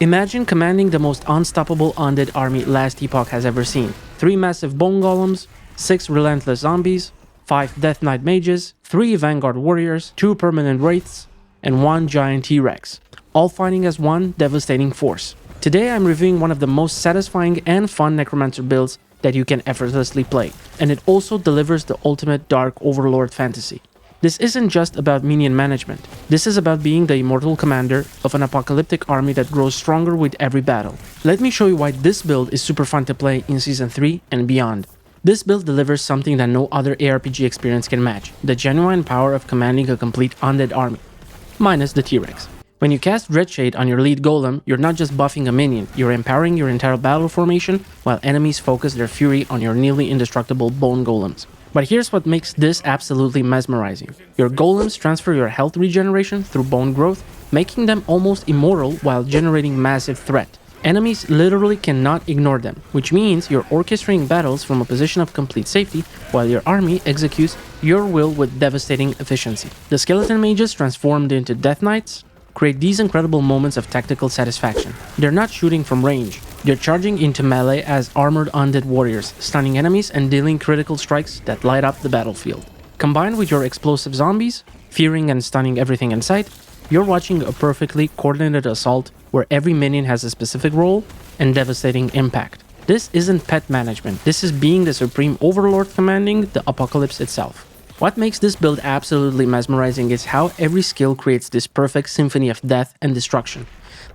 Imagine commanding the most unstoppable undead army last Epoch has ever seen. 3 massive bone golems, 6 relentless zombies, 5 Death Knight mages, 3 vanguard warriors, 2 permanent wraiths, and 1 giant T-Rex, all fighting as one devastating force. Today I'm reviewing one of the most satisfying and fun Necromancer builds that you can effortlessly play, and it also delivers the ultimate dark overlord fantasy. This isn't just about minion management, this is about being the immortal commander of an apocalyptic army that grows stronger with every battle. Let me show you why this build is super fun to play in Season 3 and beyond. This build delivers something that no other ARPG experience can match, the genuine power of commanding a complete undead army, minus the T-Rex. When you cast Dreadshade on your lead golem, you're not just buffing a minion, you're empowering your entire battle formation while enemies focus their fury on your nearly indestructible bone golems. But here's what makes this absolutely mesmerizing. Your golems transfer your health regeneration through bone growth, making them almost immortal while generating massive threat. Enemies literally cannot ignore them, which means you're orchestrating battles from a position of complete safety while your army executes your will with devastating efficiency. The skeleton mages transformed into Death Knights create these incredible moments of tactical satisfaction. They're not shooting from range, they're charging into melee as armored undead warriors, stunning enemies and dealing critical strikes that light up the battlefield. Combined with your explosive zombies, fearing and stunning everything in sight, you're watching a perfectly coordinated assault where every minion has a specific role and devastating impact. This isn't pet management, this is being the supreme overlord commanding the apocalypse itself. What makes this build absolutely mesmerizing is how every skill creates this perfect symphony of death and destruction.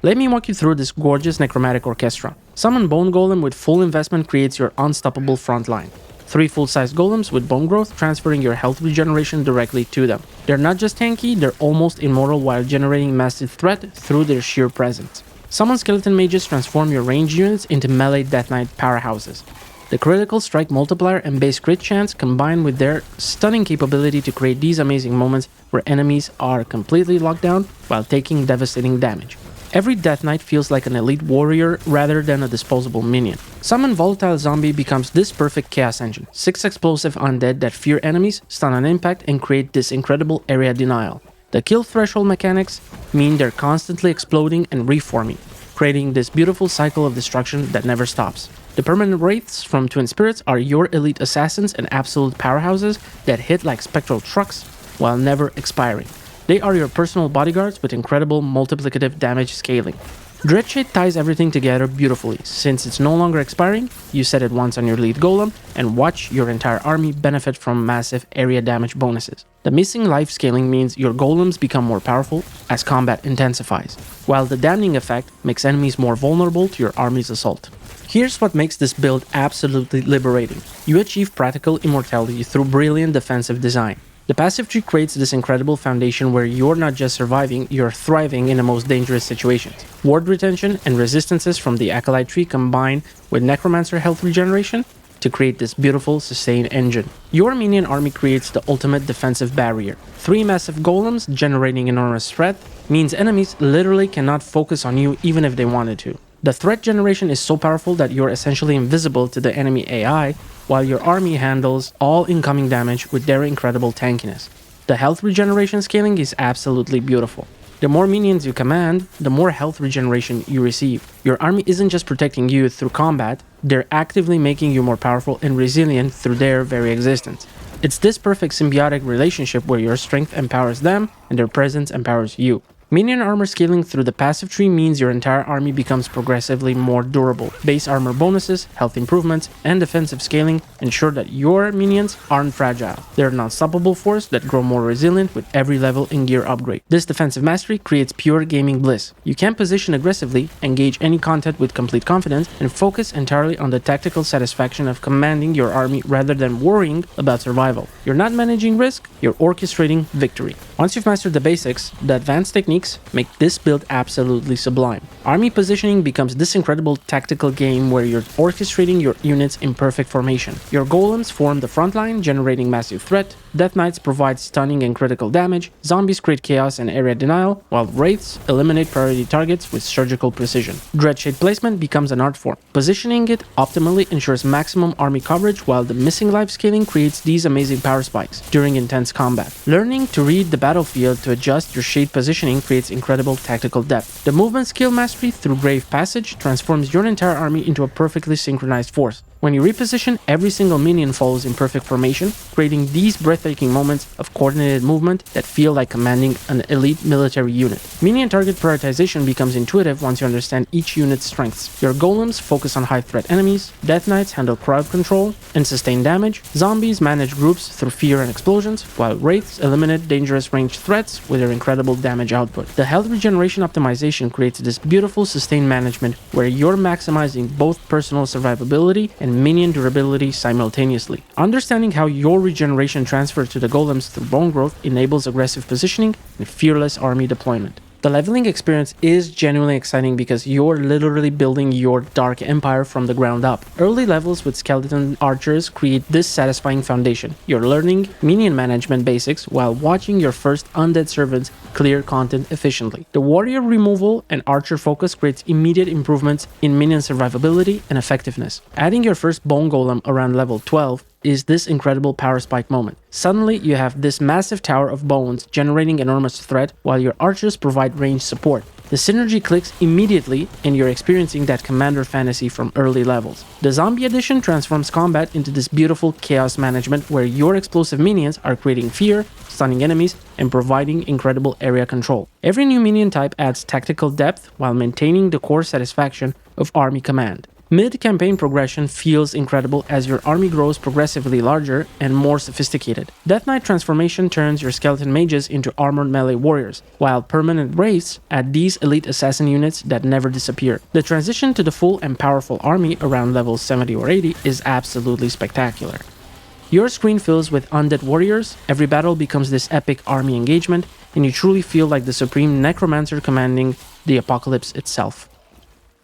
Let me walk you through this gorgeous necromantic orchestra. Summon Bone Golem with full investment creates your unstoppable front line. 3 full-sized golems with bone growth transferring your health regeneration directly to them. They're not just tanky, they're almost immortal while generating massive threat through their sheer presence. Summon skeleton mages transform your ranged units into melee Death Knight powerhouses. The critical strike multiplier and base crit chance combine with their stunning capability to create these amazing moments where enemies are completely locked down while taking devastating damage. Every Death Knight feels like an elite warrior rather than a disposable minion. Summon Volatile Zombie becomes this perfect chaos engine. 6 explosive undead that fear enemies, stun on impact, and create this incredible area denial. The kill threshold mechanics mean they're constantly exploding and reforming, creating this beautiful cycle of destruction that never stops. The permanent wraiths from Twin Spirits are your elite assassins and absolute powerhouses that hit like spectral trucks while never expiring. They are your personal bodyguards with incredible multiplicative damage scaling. Dreadshade ties everything together beautifully. Since it's no longer expiring, you set it once on your lead golem and watch your entire army benefit from massive area damage bonuses. The missing life scaling means your golems become more powerful as combat intensifies, while the damning effect makes enemies more vulnerable to your army's assault. Here's what makes this build absolutely liberating. You achieve practical immortality through brilliant defensive design. The passive tree creates this incredible foundation where you're not just surviving, you're thriving in the most dangerous situations. Ward retention and resistances from the Acolyte tree combine with Necromancer health regeneration to create this beautiful sustain engine. Your minion army creates the ultimate defensive barrier. 3 massive golems generating enormous threat means enemies literally cannot focus on you even if they wanted to. The threat generation is so powerful that you're essentially invisible to the enemy AI, while your army handles all incoming damage with their incredible tankiness. The health regeneration scaling is absolutely beautiful. The more minions you command, the more health regeneration you receive. Your army isn't just protecting you through combat, they're actively making you more powerful and resilient through their very existence. It's this perfect symbiotic relationship where your strength empowers them and their presence empowers you. Minion armor scaling through the passive tree means your entire army becomes progressively more durable. Base armor bonuses, health improvements, and defensive scaling ensure that your minions aren't fragile. They're an unstoppable force that grow more resilient with every level and gear upgrade. This defensive mastery creates pure gaming bliss. You can position aggressively, engage any content with complete confidence, and focus entirely on the tactical satisfaction of commanding your army rather than worrying about survival. You're not managing risk, you're orchestrating victory. Once you've mastered the basics, the advanced techniques make this build absolutely sublime. Army positioning becomes this incredible tactical game where you're orchestrating your units in perfect formation. Your golems form the front line, generating massive threat, Death Knights provide stunning and critical damage, zombies create chaos and area denial, while wraiths eliminate priority targets with surgical precision. Dreadshade placement becomes an art form. Positioning it optimally ensures maximum army coverage, while the missing life scaling creates these amazing power spikes during intense combat. Learning to read the battlefield to adjust your shade positioning creates incredible tactical depth. The movement skill mastery through Grave Passage transforms your entire army into a perfectly synchronized force. When you reposition, every single minion follows in perfect formation, creating these breathtaking moments of coordinated movement that feel like commanding an elite military unit. Minion target prioritization becomes intuitive once you understand each unit's strengths. Your golems focus on high-threat enemies, death knights handle crowd control and sustain damage, zombies manage groups through fear and explosions, while wraiths eliminate dangerous ranged threats with their incredible damage output. The health regeneration optimization creates this beautiful sustained management where you're maximizing both personal survivability and minion durability simultaneously. Understanding how your regeneration transfers to the golems through bone growth enables aggressive positioning and fearless army deployment. The leveling experience is genuinely exciting because you're literally building your dark empire from the ground up. Early levels with skeleton archers create this satisfying foundation. You're learning minion management basics while watching your first undead servants clear content efficiently. The warrior removal and archer focus creates immediate improvements in minion survivability and effectiveness. Adding your first bone golem around level 12 is this incredible power spike moment. Suddenly, you have this massive tower of bones generating enormous threat while your archers provide ranged support. The synergy clicks immediately and you're experiencing that commander fantasy from early levels. The zombie edition transforms combat into this beautiful chaos management where your explosive minions are creating fear, stunning enemies, and providing incredible area control. Every new minion type adds tactical depth while maintaining the core satisfaction of army command. Mid-campaign progression feels incredible as your army grows progressively larger and more sophisticated. Death Knight transformation turns your skeleton mages into armored melee warriors, while permanent wraiths add these elite assassin units that never disappear. The transition to the full and powerful army around levels 70 or 80 is absolutely spectacular. Your screen fills with undead warriors, every battle becomes this epic army engagement, and you truly feel like the supreme Necromancer commanding the apocalypse itself.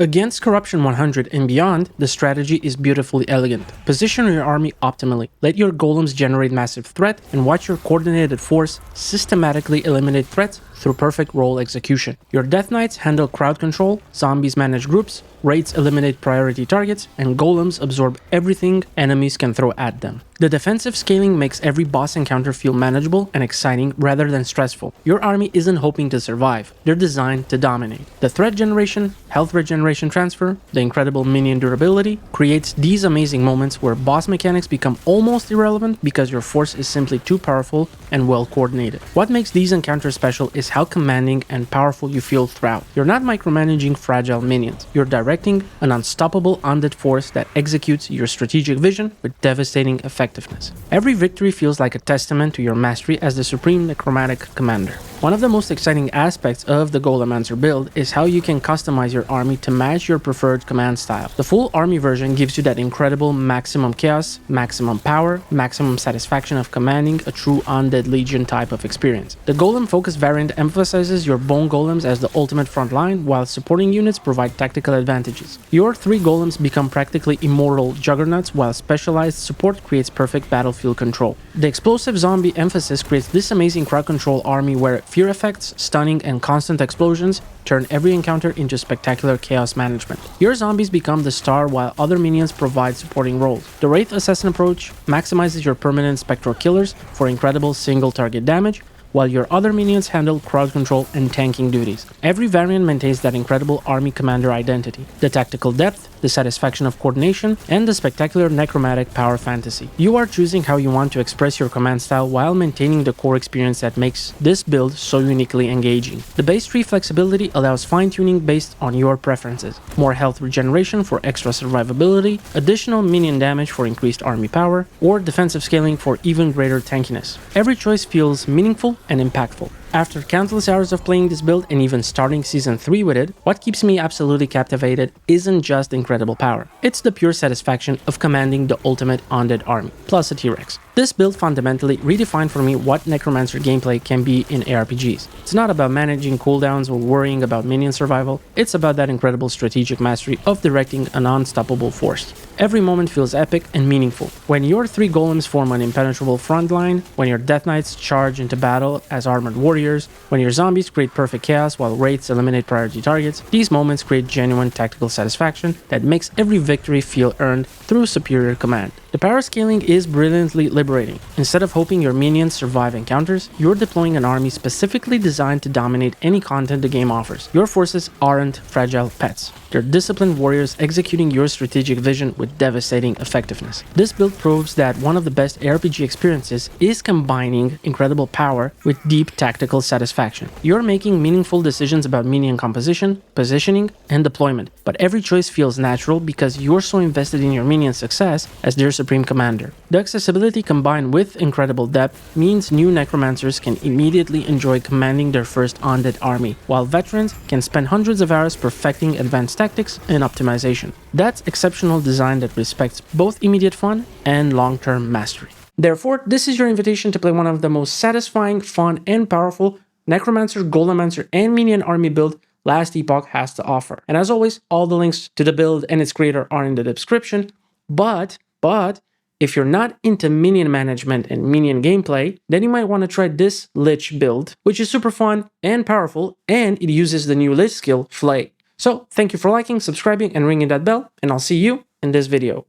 Against Corruption 100 and beyond, the strategy is beautifully elegant. Position your army optimally, let your golems generate massive threat, and watch your coordinated force systematically eliminate threats through perfect role execution. Your Death Knights handle crowd control, zombies manage groups, wraiths eliminate priority targets, and golems absorb everything enemies can throw at them. The defensive scaling makes every boss encounter feel manageable and exciting rather than stressful. Your army isn't hoping to survive, they're designed to dominate. The threat generation, health regeneration transfer, the incredible minion durability creates these amazing moments where boss mechanics become almost irrelevant because your force is simply too powerful and well coordinated. What makes these encounters special is how commanding and powerful you feel throughout. You're not micromanaging fragile minions, you're directing an unstoppable undead force that executes your strategic vision with devastating effectiveness. Every victory feels like a testament to your mastery as the supreme necromantic commander. One of the most exciting aspects of the Golemancer build is how you can customize your army to match your preferred command style. The full army version gives you that incredible maximum chaos, maximum power, maximum satisfaction of commanding a true undead legion type of experience. The Golem focus variant emphasizes your bone golems as the ultimate front line, while supporting units provide tactical advantages. Your 3 golems become practically immortal juggernauts, while specialized support creates perfect battlefield control. The explosive zombie emphasis creates this amazing crowd control army where fear effects, stunning, and constant explosions turn every encounter into spectacular chaos management. Your zombies become the star while other minions provide supporting roles. The Wraith Assassin approach maximizes your permanent spectral killers for incredible single target damage, while your other minions handle crowd control and tanking duties. Every variant maintains that incredible army commander identity, the tactical depth, the satisfaction of coordination, and the spectacular necromantic power fantasy. You are choosing how you want to express your command style while maintaining the core experience that makes this build so uniquely engaging. The base tree flexibility allows fine-tuning based on your preferences. More health regeneration for extra survivability, additional minion damage for increased army power, or defensive scaling for even greater tankiness. Every choice feels meaningful and impactful. After countless hours of playing this build and even starting Season 3 with it, what keeps me absolutely captivated isn't just incredible power. It's the pure satisfaction of commanding the ultimate undead army, plus a T-Rex. This build fundamentally redefined for me what Necromancer gameplay can be in ARPGs. It's not about managing cooldowns or worrying about minion survival, it's about that incredible strategic mastery of directing an unstoppable force. Every moment feels epic and meaningful. When your 3 golems form an impenetrable front line, when your Death Knights charge into battle as armored warriors, when your zombies create perfect chaos while wraiths eliminate priority targets, these moments create genuine tactical satisfaction that makes every victory feel earned through superior command. The power scaling is brilliantly liberating. Instead of hoping your minions survive encounters, you're deploying an army specifically designed to dominate any content the game offers. Your forces aren't fragile pets. They're disciplined warriors executing your strategic vision with devastating effectiveness. This build proves that one of the best RPG experiences is combining incredible power with deep tactical satisfaction. You're making meaningful decisions about minion composition, positioning, and deployment, but every choice feels natural because you're so invested in your minion's success as their supreme commander. The accessibility combined with incredible depth means new Necromancers can immediately enjoy commanding their first undead army, while veterans can spend hundreds of hours perfecting advanced tactics and optimization. That's exceptional design that respects both immediate fun and long-term mastery. Therefore, this is your invitation to play one of the most satisfying, fun, and powerful Necromancer, Golemancer, and Minion army build last Epoch has to offer. And as always, all the links to the build and its creator are in the description. But if you're not into minion management and minion gameplay, then you might want to try this Lich build, which is super fun and powerful, and it uses the new Lich skill, Flay. So thank you for liking, subscribing, and ringing that bell, and I'll see you in this video.